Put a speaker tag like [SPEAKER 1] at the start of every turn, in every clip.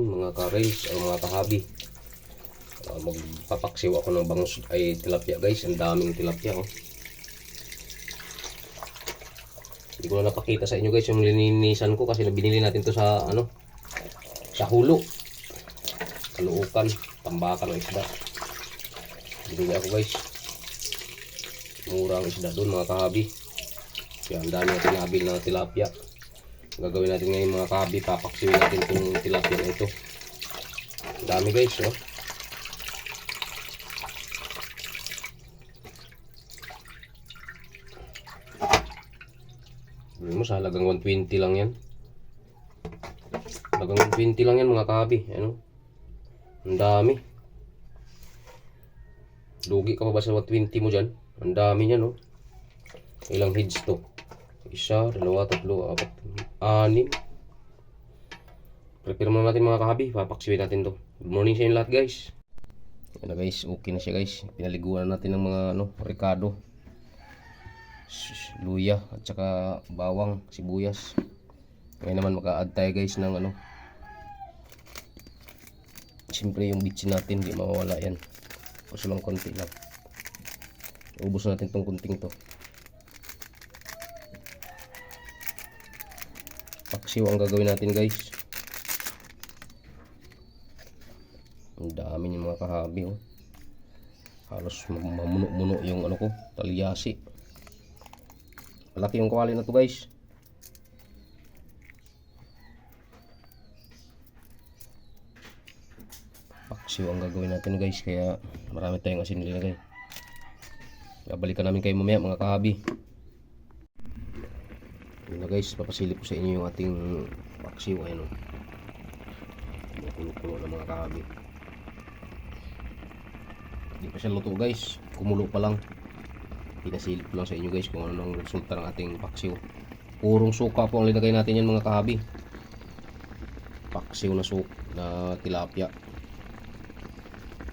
[SPEAKER 1] morning mga ka-rails o mga kahabi. Magpapaksiw ako ng bangus ay tilapia guys. Ang daming tilapia oh. Hindi ko na napakita sa inyo guys yung lininisan ko kasi binili natin to sa sa Hulo. Kaluukan, tambakan ng isda. Binili ako guys. Murang isda doon mga kahabi. Kaya ang dami natin nabil na tilapia. Gagawin natin ngayon mga kahabi, papaksiwin natin itong tilapia na ito. Ang dami guys oh. Bili mo sa halagang 120 lang yan. Halagang 120 lang yan mga kahabi. Ano? Ang dami. Lugi ka pa ba sa 120 mo dyan? Ang dami niya no. Ilang heads to? Isa, dalawa, tatlo, apat, anim. Prepare muna natin mga kahabi. Papaksiwin natin to. Good morning sa inyo lahat guys. Yan na guys, okay na siya guys. Pinaliguan natin ng mga ricado, luya at saka bawang, sibuyas. Ngayon naman maka-add tayo guys ng siyempre yung bitsin natin, hindi mawawala yan. Kasi lang konti lang. Ubus natin tong kunting to. Paksiw ang gagawin natin guys. Ang dami yung mga kahabi oh. Halos mamuno-muno yung ko, talyasi. Malaki yung kawali na to guys. Paksiw ang gagawin natin guys, kaya marami tayong asin nilagay. Babalikan namin kayo mamaya mga kahabi. Yun na guys, papasilip ko sa inyo yung ating paksiw. Ayun o, kulo-kulo na mga kahabi. Hindi pa siya luto guys, kumulo pa lang. Pinasilip ko lang sa inyo guys kung ano ang resulta ng ating paksiw. Purong suka po ang linagay natin yan mga kahabi. Paksiw na tilapia.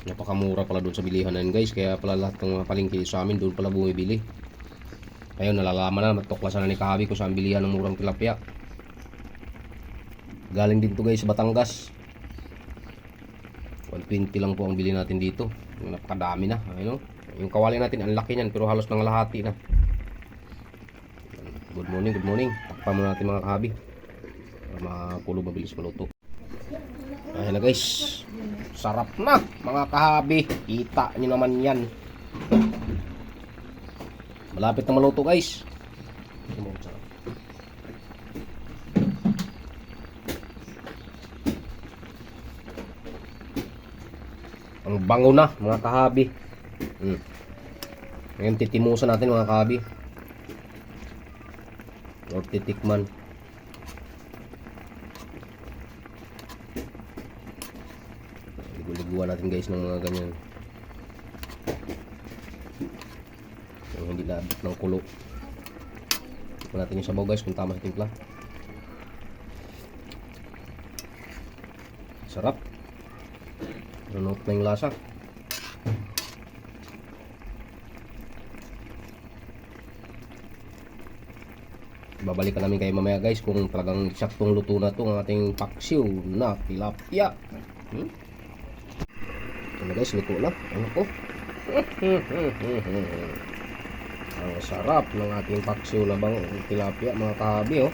[SPEAKER 1] Napakamura pala doon sa bilihan na yun guys, kaya pala lahat ng mga palengke sa amin doon pala bumibili. Ngayon nalalaman na, matuklasan na ni kahabi kung saan bilihan ng murang tilapia. Galing din to guys sa Batangas. 120 lang po ang bili natin dito. Napakadami na, ayun. Yung kawali natin ang laki niyan pero halos nangalahati na. Good morning, good morning. Takpan muna natin mga kahabi para makulo, mabilis maluto. Ayan na guys, sarap na mga kahabi. Kita nyo naman yan. Malapit na maluto guys. Ang bango na mga kahabi. Ngayon titimusan natin mga kahabi. O titikman. Ligo-liguan natin guys ng mga ganyan. Yung hindi naabot ng kulo. Tignan natin yung sabaw guys kung tama sa timpla. Sarap. Runot na yung lasa. Babalikan namin kayo mamaya guys kung talagang saktong luto na to ang ating paksiw na tilapia. Ano guys, luto na. Ano po? Ang sarap ng ating paksiw na tilapia mga kahabi oh.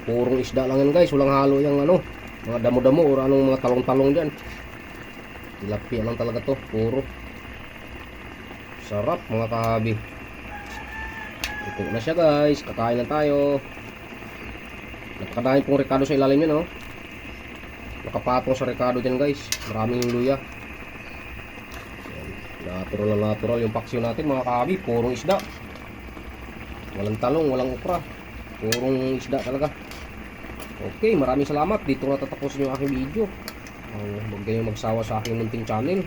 [SPEAKER 1] Purong isda lang yan guys, walang halo yung mga damo-damo o anong mga talong-talong dyan. Tilapia lang talaga to, puro. Sarap mga kahabi. Ito na siya guys, kakain na tayo. Nakakadahin pong ricado sa ilalim yan oh. Nakapatong sa ricado dyan guys. Maraming luya. Natural na natural yung paksiw natin mga kahabi. Purong isda. Walang talong, walang okra. Purong isda talaga. Okay, maraming salamat. Dito natatapusin yung aking video. Huwag kayong magsawa sa aking munting channel,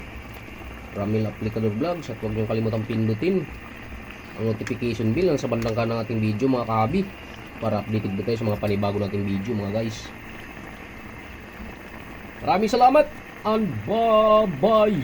[SPEAKER 1] Ramil Aplicador Vlogs. At huwag niyong kalimutang pindutin ang notification bell sa bandang kanan ng ating video mga kahabi, para updated ba tayo sa mga panibago nating video mga guys. Maraming salamat and bye-bye.